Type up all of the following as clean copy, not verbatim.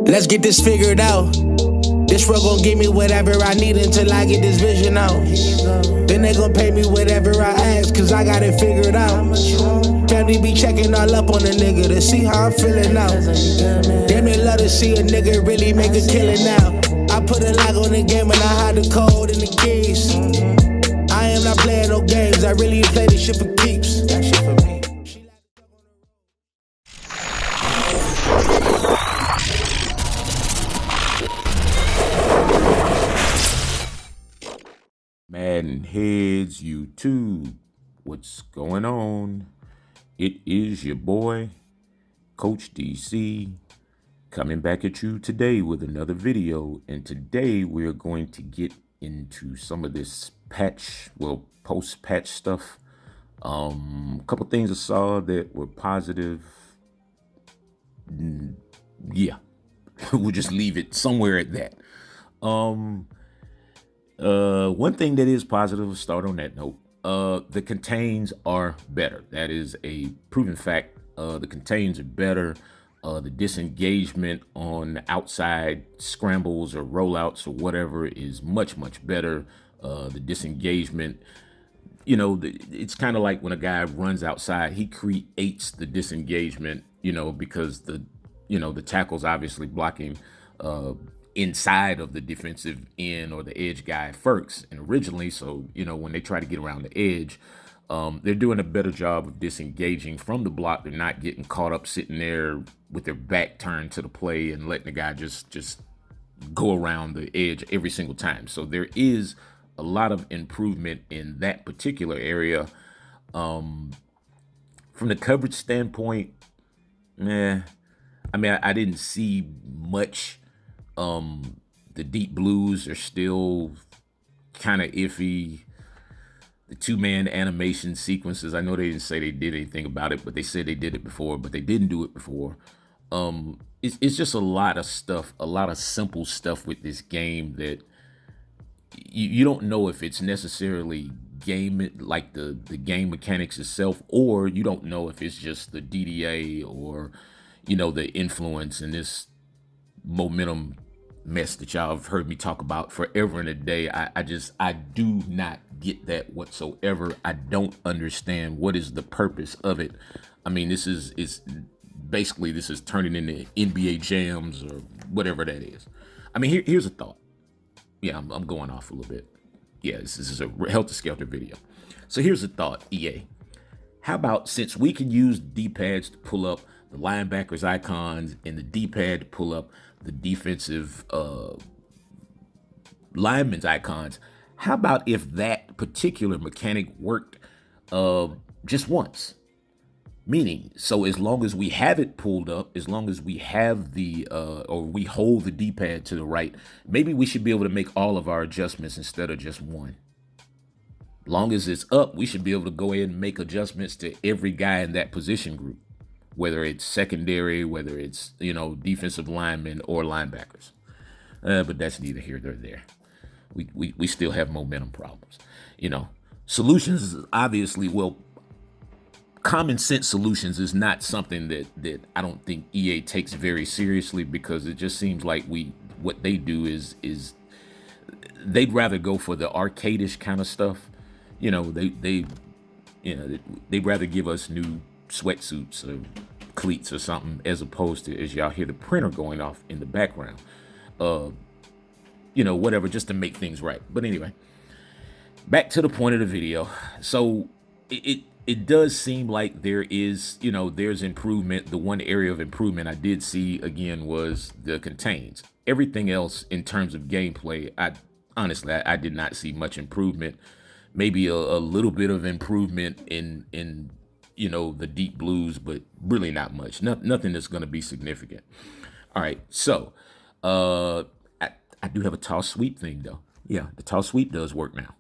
Let's get this figured out. This road gon' give me whatever I need until I get this vision out. Then they gon' pay me whatever I ask, cause I got it figured out. Family be checking all up on a nigga to see how I'm feeling now. Damn, they love to see a nigga really make a killing now. I put a lock on the game and I hide the code and the keys. I am not playing no games, I really play this shit for keeps. That shit for me. MaddenHeadz YouTube, what's going on? It is your boy, Coach DC, coming back at you today with another video. And today we're going to get into some of this post-patch stuff. A couple things I saw that were positive. Yeah, we'll just leave it somewhere at that. One thing that is positive, start on that note, the contains are better. That is a proven fact. The contains are better. The disengagement on outside scrambles or rollouts or whatever is much, much better. The disengagement, you know, it's kind of like when a guy runs outside, he creates the disengagement, you know, because the tackle's obviously blocking, inside of the defensive end or the edge guy first and originally. So, you know, when they try to get around the edge, they're doing a better job of disengaging from the block. They're not getting caught up sitting there with their back turned to the play and letting the guy just go around the edge every single time. So there is a lot of improvement in that particular area. From the coverage standpoint, I mean, I didn't see much. The deep blues are still kind of iffy. The two-man animation sequences, I know they didn't say they did anything about it, but they said they did it before, but they didn't do it before. It's just a lot of stuff, a lot of simple stuff with this game that you don't know if it's necessarily game, like the game mechanics itself, or you don't know if it's just the DDA or, you know, the influence and this momentum mess that y'all have heard me talk about forever and a day. I do not get that whatsoever. I don't understand what is the purpose of it. I mean, this is turning into NBA jams or whatever that is. I mean, here's a thought. Yeah, I'm going off a little bit. Yeah, this is a Helter Skelter video. So here's a thought, EA. How about, since we can use D-pads to pull up the linebackers icons and the D-pad to pull up the defensive linemen's icons, how about if that particular mechanic worked just once? Meaning, so as long as we have it pulled up, as long as we have the or we hold the D-pad to the right, maybe we should be able to make all of our adjustments instead of just one. Long as it's up, we should be able to go ahead and make adjustments to every guy in that position group, whether it's secondary, whether it's, you know, defensive linemen or linebackers. But that's neither here nor there. We still have momentum problems. You know, solutions is obviously, well, common sense solutions is not something that I don't think EA takes very seriously, because it just seems like what they do is they'd rather go for the arcadish kind of stuff. You know, they'd rather give us new sweatsuits or cleats or something, as opposed to, as y'all hear the printer going off in the background, you know, whatever, just to make things right. But anyway, back to the point of the video. So it does seem like there is, you know, there's improvement. The one area of improvement I did see again was the contains. Everything else in terms of gameplay, honestly I did not see much improvement. Maybe a little bit of improvement in you know, the deep blues, but really not much. Nothing that's going to be significant. All right, so I do have a toss sweep thing though. Yeah, the toss sweep does work now.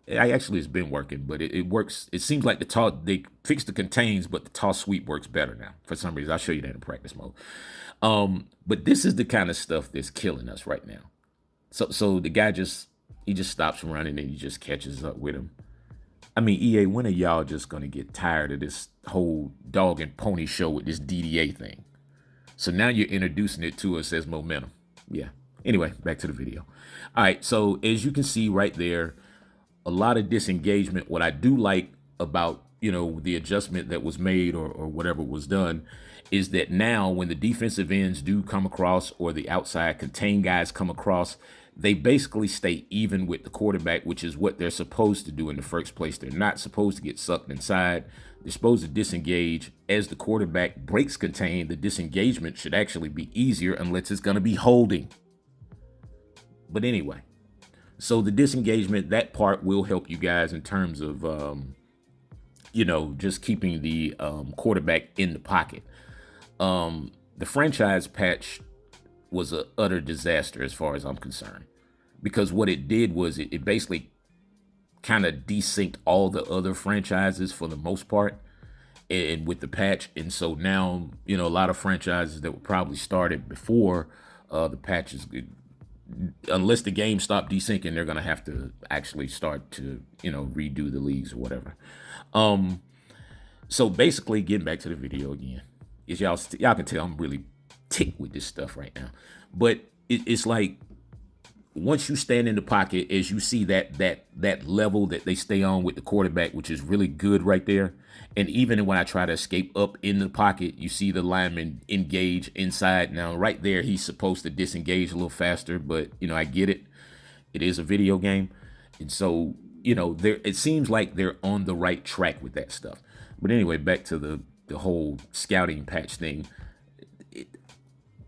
It's been working, but it works. It seems like they fixed the contains, but the toss sweep works better now for some reason. I'll show you that in practice mode. But this is the kind of stuff that's killing us right now. So the guy he just stops running and he just catches up with him. I mean, EA, when are y'all just gonna get tired of this whole dog and pony show with this DDA thing? So now you're introducing it to us as momentum. Yeah. Anyway, back to the video. All right. So as you can see right there, a lot of disengagement. What I do like about, the adjustment that was made or whatever was done is that now when the defensive ends do come across or the outside contain guys come across, they basically stay even with the quarterback, which is what they're supposed to do in the first place. They're not supposed to get sucked inside. They're supposed to disengage. As the quarterback breaks contain, the disengagement should actually be easier unless it's going to be holding. But anyway, so the disengagement, that part will help you guys in terms of, just keeping the quarterback in the pocket. The franchise patch was an utter disaster as far as I'm concerned, because what it did was it basically kind of desynced all the other franchises for the most part and with the patch. And so now, a lot of franchises that were probably started before the patches, unless the game stopped desyncing, they're going to have to actually start to, redo the leagues or whatever. So basically, getting back to the video again, is y'all can tell I'm really ticked with this stuff right now. But it's like, once you stand in the pocket, as you see that level that they stay on with the quarterback, which is really good right there. And even when I try to escape up in the pocket, you see the lineman engage inside. Now, right there, he's supposed to disengage a little faster, but, I get it. It is a video game. And so, it seems like they're on the right track with that stuff. But anyway, back to the whole scouting patch thing.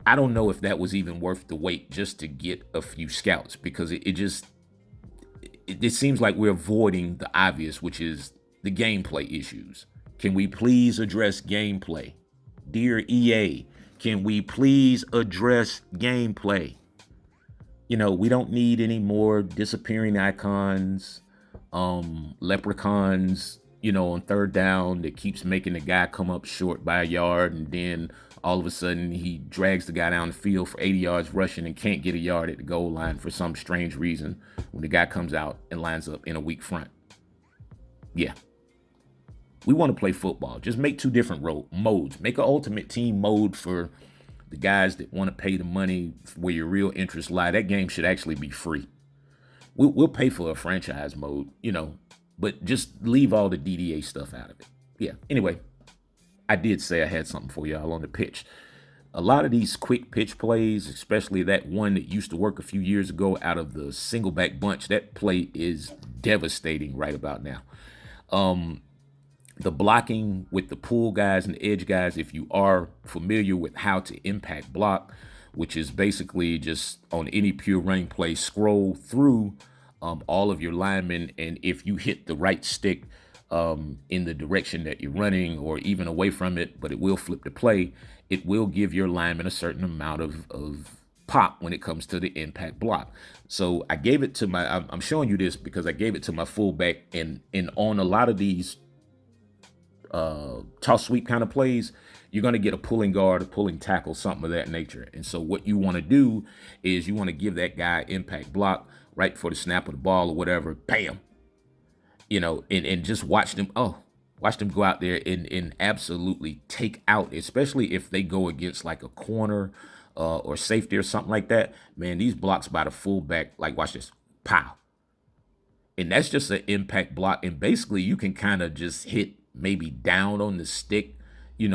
I don't know if that was even worth the wait just to get a few scouts, because it seems like we're avoiding the obvious, which is the gameplay issues. Can we please address gameplay? Dear EA, can we please address gameplay? We don't need any more disappearing icons, leprechauns, on third down that keeps making the guy come up short by a yard, and then all of a sudden he drags the guy down the field for 80 yards rushing and can't get a yard at the goal line for some strange reason when the guy comes out and lines up in a weak front. Yeah. We want to play football. Just make two different modes. Make an ultimate team mode for the guys that want to pay the money where your real interests lie. That game should actually be free. We'll pay for a franchise mode, but just leave all the DDA stuff out of it. Yeah. Anyway, I did say I had something for y'all on the pitch. A lot of these quick pitch plays, especially that one that used to work a few years ago out of the single back bunch, that play is devastating right about now. The blocking with the pull guys and edge guys, if you are familiar with how to impact block, which is basically just on any pure running play, scroll through all of your linemen, and if you hit the right stick in the direction that you're running or even away from it, but it will flip the play, it will give your lineman a certain amount of pop when it comes to the impact block. So I gave it to I'm showing you this because I gave it to my fullback, and on a lot of these toss sweep kind of plays, you're going to get a pulling guard, a pulling tackle, something of that nature. And so what you want to do is you want to give that guy impact block right before the snap of the ball or whatever, bam, and just watch them go out there and absolutely take out, especially if they go against like a corner or safety or something like that. Man, these blocks by the fullback, like watch this, pow. And that's just an impact block. And basically you can kind of just hit maybe down on the stick, in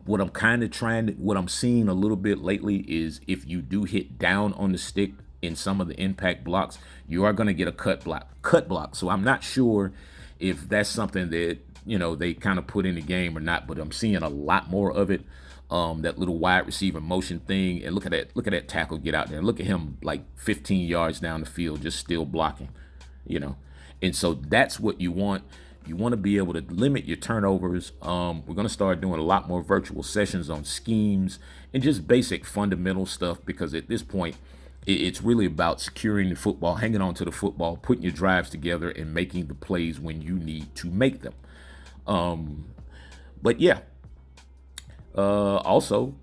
what I'm seeing a little bit lately is if you do hit down on the stick in some of the impact blocks, you are going to get a cut block. So I'm not sure if that's something that, they kind of put in the game or not, but I'm seeing a lot more of it. That little wide receiver motion thing. And look at that tackle get out there. Look at him like 15 yards down the field, just still blocking, And so that's what you want. You want to be able to limit your turnovers. We're going to start doing a lot more virtual sessions on schemes and just basic fundamental stuff, because at this point, it's really about securing the football, hanging on to the football, putting your drives together, and making the plays when you need to make them. Also,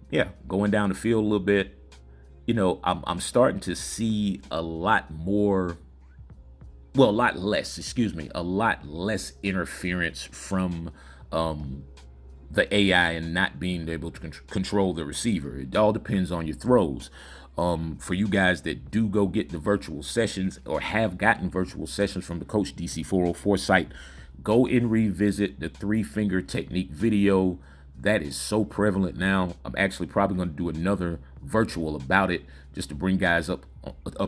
going down the field a little bit, I'm starting to see a lot more, well, a lot less, excuse me, a lot less interference from the AI and not being able to control the receiver. It all depends on your throws. For you guys that do go get the virtual sessions or have gotten virtual sessions from the Coach DC 404 site, go and revisit the 3-finger technique video. That is so prevalent now. I'm actually probably going to do another virtual about it just to bring guys up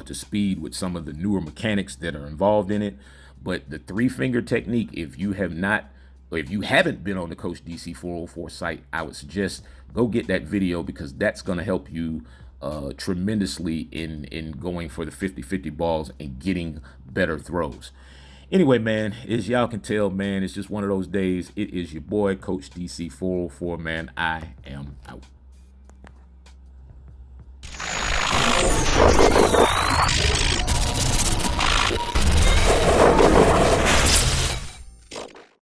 to speed with some of the newer mechanics that are involved in it. But the 3-finger technique, if you have not, or if you haven't been on the Coach DC 404 site, I would suggest go get that video, because that's going to help you tremendously in going for the 50-50 balls and getting better throws. Anyway, man, as y'all can tell, man, it's just one of those days. It is your boy, Coach DC 404, man. I am out.